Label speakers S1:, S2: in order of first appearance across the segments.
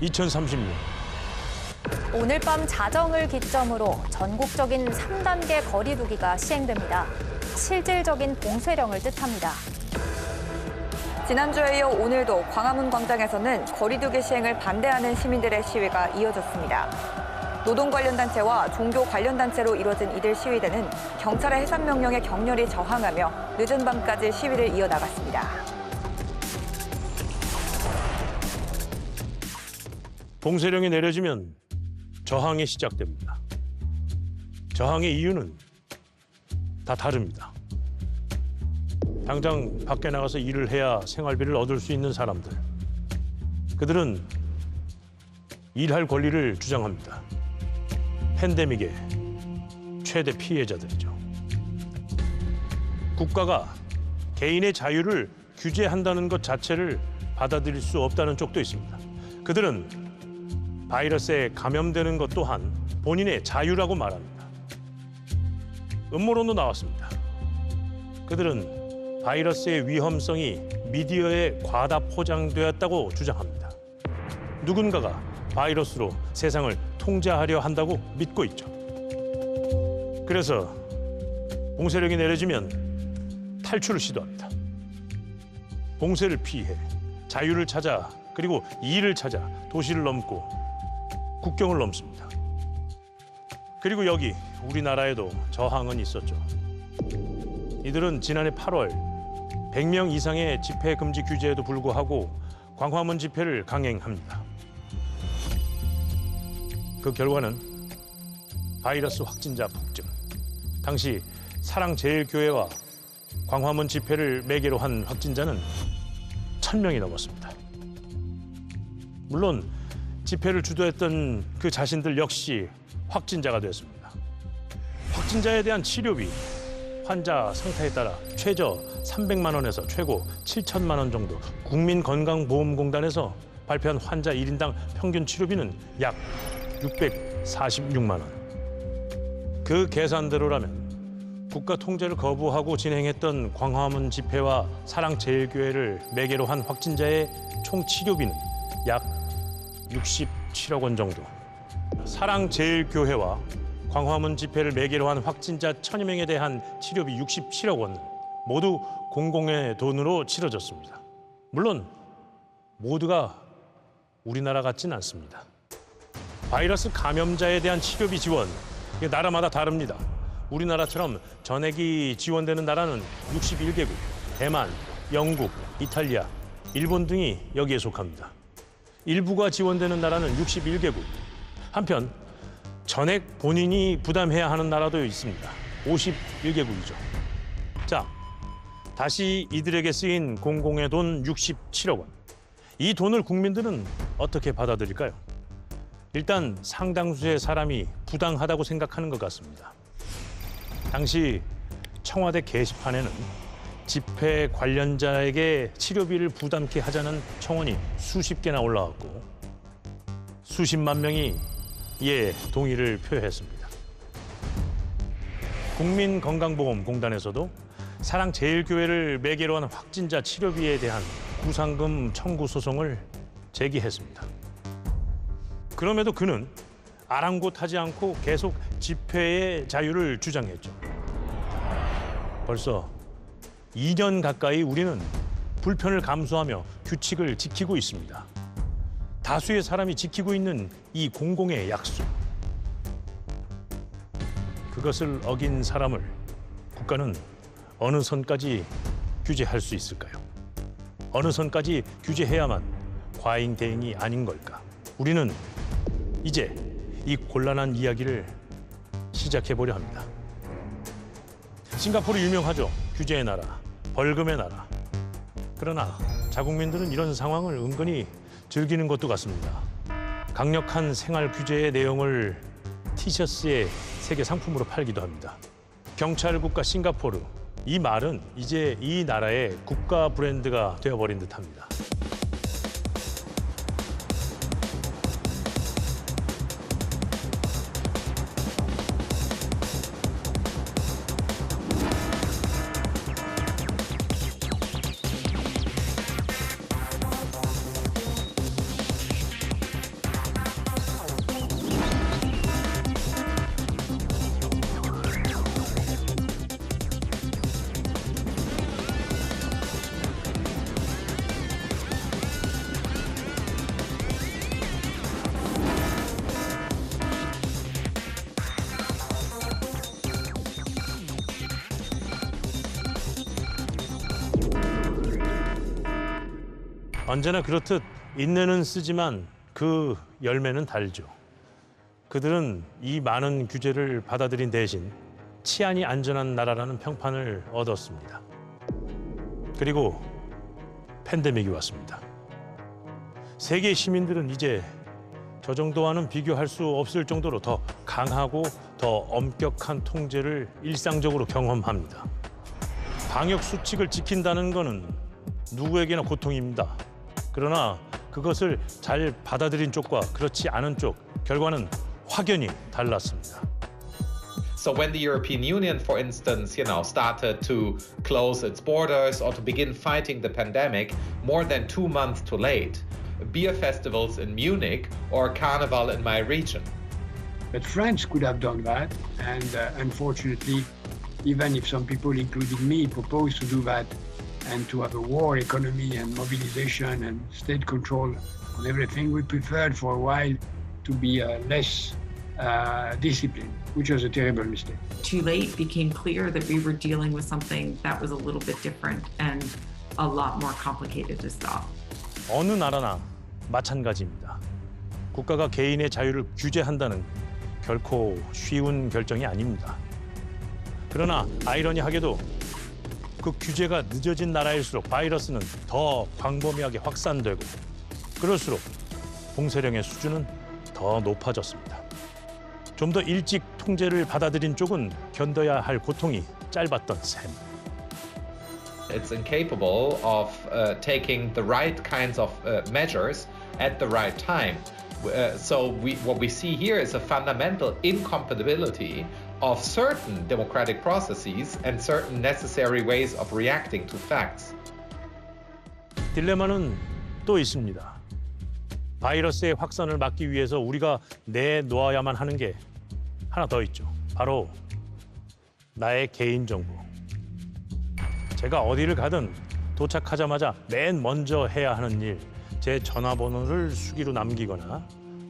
S1: 2030년.
S2: 오늘 밤 자정을 기점으로 전국적인 3단계 거리두기가 시행됩니다. 실질적인 봉쇄령을 뜻합니다.
S3: 지난주에 이어 오늘도 광화문 광장에서는 거리두기 시행을 반대하는 시민들의 시위가 이어졌습니다. 노동 관련 단체와 종교 관련 단체로 이뤄진 이들 시위대는 경찰의 해산 명령에 격렬히 저항하며 늦은 밤까지 시위를 이어나갔습니다.
S1: 봉쇄령이 내려지면 저항이 시작됩니다. 저항의 이유는 다 다릅니다. 당장 밖에 나가서 일을 해야 생활비를 얻을 수 있는 사람들. 그들은 일할 권리를 주장합니다. 팬데믹의 최대 피해자들이죠. 국가가 개인의 자유를 규제한다는 것 자체를 받아들일 수 없다는 쪽도 있습니다. 그들은 바이러스에 감염되는 것 또한 본인의 자유라고 말합니다. 음모론도 나왔습니다. 그들은 바이러스의 위험성이 미디어에 과다 포장되었다고 주장합니다. 누군가가 바이러스로 세상을 통제하려 한다고 믿고 있죠. 그래서 봉쇄령이 내려지면 탈출을 시도합니다. 봉쇄를 피해 자유를 찾아 그리고 일을 찾아 도시를 넘고 국경을 넘습니다. 그리고 여기 우리나라에도 저항은 있었죠. 이들은 지난해 8월 100명 이상의 집회 금지 규제에도 불구하고 광화문 집회를 강행합니다. 그 결과는 바이러스 확진자 폭증. 당시 사랑제일교회와 광화문 집회를 매개로 한 확진자는 1000명이 넘었습니다. 물론 집회를 주도했던 그 자신들 역시 확진자가 되었습니다. 확진자에 대한 치료비, 환자 상태에 따라 최저 300만 원에서 최고 7천만 원 정도 국민건강보험공단에서 발표한 환자 1인당 평균 치료비는 약 646만 원. 그 계산대로라면 국가 통제를 거부하고 진행했던 광화문 집회와 사랑제일교회를 매개로 한 확진자의 총 치료비는 약 67억 원 정도. 사랑제일교회와 광화문 집회를 매개로 한 확진자 1000여 명에 대한 치료비 67억 원 모두 공공의 돈으로 치러졌습니다. 물론 모두가 우리나라 같진 않습니다. 바이러스 감염자에 대한 치료비 지원, 이게 나라마다 다릅니다. 우리나라처럼 전액이 지원되는 나라는 61개국, 대만, 영국, 이탈리아, 일본 등이 여기에 속합니다. 일부가 지원되는 나라는 61개국. 한편 전액 본인이 부담해야 하는 나라도 있습니다. 51개국이죠. 자, 다시 이들에게 쓰인 공공의 돈 67억 원. 이 돈을 국민들은 어떻게 받아들일까요? 일단 상당수의 사람이 부당하다고 생각하는 것 같습니다. 당시 청와대 게시판에는 집회 관련자에게 치료비를 부담케 하자는 청원이 수십 개나 올라왔고 수십만 명이 이에 동의를 표했습니다. 국민건강보험공단에서도 사랑제일교회를 매개로 한 확진자 치료비에 대한 구상금 청구 소송을 제기했습니다. 그럼에도 그는 아랑곳하지 않고 계속 집회의 자유를 주장했죠. 벌써 2년 가까이 우리는 불편을 감수하며 규칙을 지키고 있습니다. 다수의 사람이 지키고 있는 이 공공의 약속. 그것을 어긴 사람을 국가는 어느 선까지 규제할 수 있을까요? 어느 선까지 규제해야만 과잉 대응이 아닌 걸까? 우리는 이제 이 곤란한 이야기를 시작해 보려 합니다. 싱가포르 유명하죠. 규제의 나라, 벌금의 나라. 그러나 자국민들은 이런 상황을 은근히 즐기는 것도 같습니다. 강력한 생활 규제의 내용을 티셔츠에 세계 상품으로 팔기도 합니다. 경찰 국가 싱가포르. 이 말은 이제 이 나라의 국가 브랜드가 되어버린 듯합니다. 언제나 그렇듯 인내는 쓰지만 그 열매는 달죠. 그들은 이 많은 규제를 받아들인 대신 치안이 안전한 나라라는 평판을 얻었습니다. 그리고 팬데믹이 왔습니다. 세계 시민들은 이제 저 정도와는 비교할 수 없을 정도로 더 강하고 더 엄격한 통제를 일상적으로 경험합니다. 방역 수칙을 지킨다는 것은 누구에게나 고통입니다. 그러나 그것을 잘 받아들인 쪽과 그렇지 않은 쪽, 결과는 확연히 달랐습니다.
S4: So when the European Union, for instance, started to close its borders or to begin fighting the pandemic more than 2 months too late, beer festivals in Munich or Carnival in my region.
S5: But France could have done that, and unfortunately, even if some people, including me, proposed to do that and to have a war economy and mobilization and state control on everything, we preferred for a while to be less disciplined, which was a terrible mistake.
S6: Too late became clear that we were dealing with something that was a little bit different and a lot more complicated to stop.
S1: 어느 나라나 마찬가지입니다. 국가가 개인의 자유를 규제한다는 결코 쉬운 결정이 아닙니다. 그러나 아이러니하게도 그 규제가 늦어진 나라일수록 바이러스는 더 광범위하게 확산되고 그럴수록 봉쇄령의 수준은 더 높아졌습니다. 좀 더 일찍 통제를 받아들인 쪽은 견뎌야 할 고통이 짧았던 셈.
S4: It's incapable of taking the right kinds of measures at the right time. So what we see here is a fundamental incompatibility of certain democratic processes and certain necessary ways of reacting to facts.
S1: 딜레마는 또 있습니다. 바이러스의 확산을 막기 위해서 우리가 내놓아야만 하는 게 하나 더 있죠. 바로 나의 개인정보. 제가 어디를 가든 도착하자마자 맨 먼저 해야 하는 일, 제 전화번호를 수기로 남기거나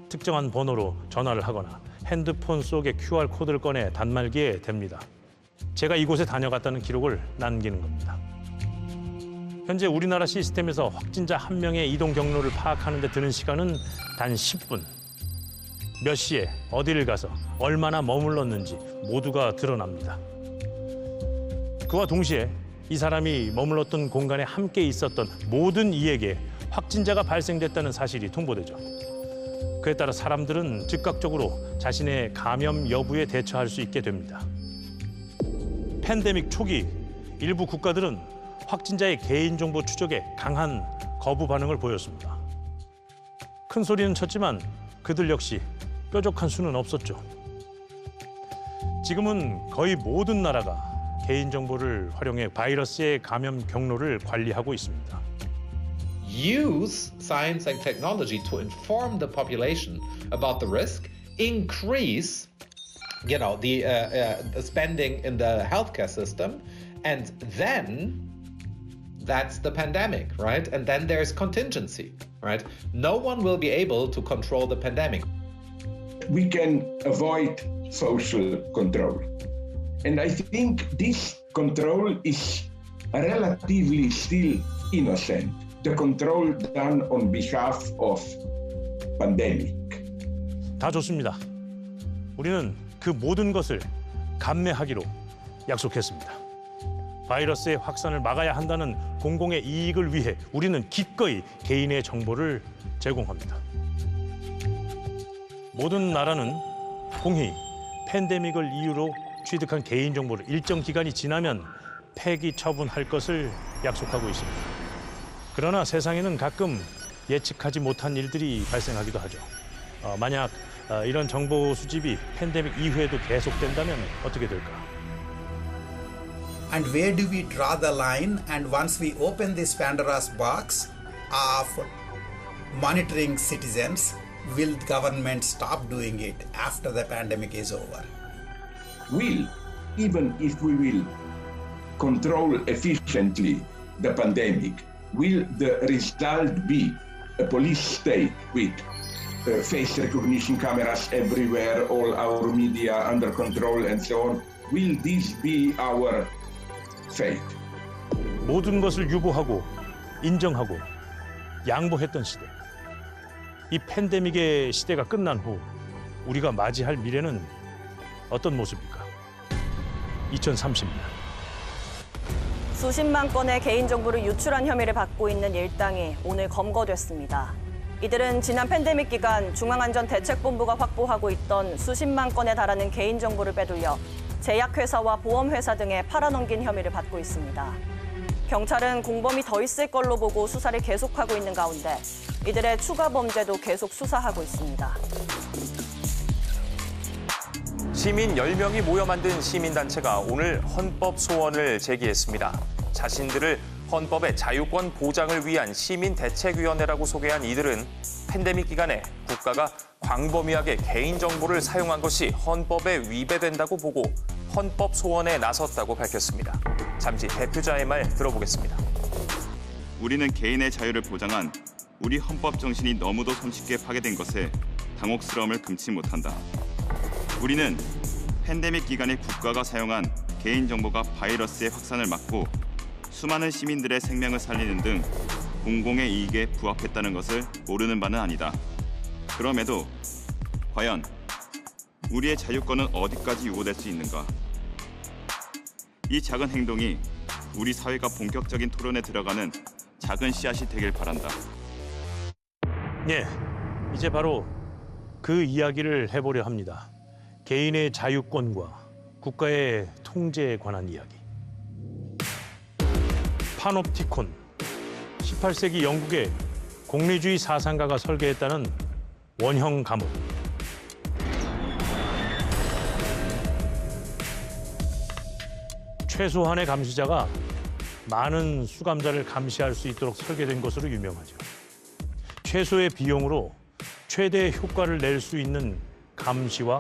S1: 특정한 번호로 전화를 하거나 핸드폰 속의 QR코드를 꺼내 단말기에 댑니다. 제가 이곳에 다녀갔다는 기록을 남기는 겁니다. 현재 우리나라 시스템에서 확진자 1명의 이동 경로를 파악하는 데 드는 시간은 단 10분. 몇 시에 어디를 가서 얼마나 머물렀는지 모두가 드러납니다. 그와 동시에 이 사람이 머물렀던 공간에 함께 있었던 모든 이에게 확진자가 발생됐다는 사실이 통보되죠. 그에 따라 사람들은 즉각적으로 자신의 감염 여부에 대처할 수 있게 됩니다. 팬데믹 초기 일부 국가들은 확진자의 개인정보 추적에 강한 거부 반응을 보였습니다. 큰 소리는 쳤지만 그들 역시 뾰족한 수는 없었죠. 지금은 거의 모든 나라가 개인정보를 활용해 바이러스의 감염 경로를 관리하고 있습니다.
S4: Use science and technology to inform the population about the risk, increase, the spending in the healthcare system, and then that's the pandemic, right? And then there's contingency, right? No one will be able to control the pandemic.
S7: We can avoid social control. And I think this control is relatively still innocent. The control done on behalf of pandemic.
S1: 다 좋습니다. 우리는 그 모든 것을 감내하기로 약속했습니다. 바이러스의 확산을 막아야 한다는 공공의 이익을 위해 우리는 기꺼이 개인의 정보를 제공합니다. 모든 나라는 공히 팬데믹을 이유로 취득한 개인정보를 일정 기간이 지나면 폐기 처분할 것을 약속하고 있습니다. 그러나 세상에는 가끔 예측하지 못한 일들이 발생하기도 하죠. 만약 이런 정보 수집이 팬데믹 이후에도 계속된다면 어떻게 될까?
S8: And where do we draw the line? And once we open this Pandora's box of monitoring citizens, will government stop doing it after the pandemic is over?
S7: Even if we will control efficiently the pandemic, will the result be a police state with face recognition cameras everywhere, all our media under control and so on? Will this be our fate?
S1: 모든 것을 유보하고 인정하고 양보했던 시대. 이 팬데믹의 시대가 끝난 후 우리가 맞이할 미래는 어떤 모습일까? 2030년.
S9: 수십만 건의 개인정보를 유출한 혐의를 받고 있는 일당이 오늘 검거됐습니다. 이들은 지난 팬데믹 기간 중앙안전대책본부가 확보하고 있던 수십만 건에 달하는 개인정보를 빼돌려 제약회사와 보험회사 등에 팔아넘긴 혐의를 받고 있습니다. 경찰은 공범이 더 있을 걸로 보고 수사를 계속하고 있는 가운데 이들의 추가 범죄도 계속 수사하고 있습니다.
S10: 시민 10명이 모여 만든 시민단체가 오늘 헌법 소원을 제기했습니다. 자신들을 헌법의 자유권 보장을 위한 시민대책위원회라고 소개한 이들은 팬데믹 기간에 국가가 광범위하게 개인정보를 사용한 것이 헌법에 위배된다고 보고 헌법 소원에 나섰다고 밝혔습니다. 잠시 대표자의 말 들어보겠습니다.
S11: 우리는 개인의 자유를 보장한 우리 헌법 정신이 너무도 손쉽게 파괴된 것에 당혹스러움을 금치 못한다. 우리는 팬데믹 기간에 국가가 사용한 개인정보가 바이러스의 확산을 막고 수많은 시민들의 생명을 살리는 등 공공의 이익에 부합했다는 것을 모르는 바는 아니다. 그럼에도 과연 우리의 자유권은 어디까지 요구될 수 있는가? 이 작은 행동이 우리 사회가 본격적인 토론에 들어가는 작은 씨앗이 되길 바란다.
S1: 예, 이제 바로 그 이야기를 해보려 합니다. 개인의 자유권과 국가의 통제에 관한 이야기. 파놉티콘, 18세기 영국의 공리주의 사상가가 설계했다는 원형 감옥. 최소한의 감시자가 많은 수감자를 감시할 수 있도록 설계된 것으로 유명하죠. 최소의 비용으로 최대의 효과를 낼 수 있는 감시와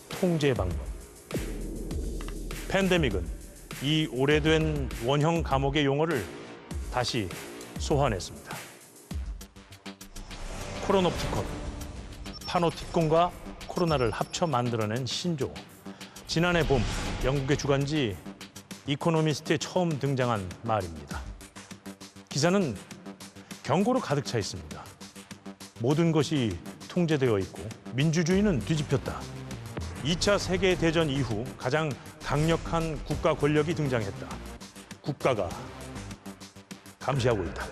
S1: 통제 방법. 팬데믹은 이 오래된 원형 감옥의 용어를 다시 소환했습니다. 코로놉티콘, 파놉티콘과 코로나를 합쳐 만들어낸 신조어. 지난해 봄 영국의 주간지 이코노미스트에 처음 등장한 말입니다. 기사는 경고로 가득 차 있습니다. 모든 것이 통제되어 있고 민주주의는 뒤집혔다. 2차 세계대전 이후 가장 강력한 국가 권력이 등장했다. 국가가 감시하고 있다.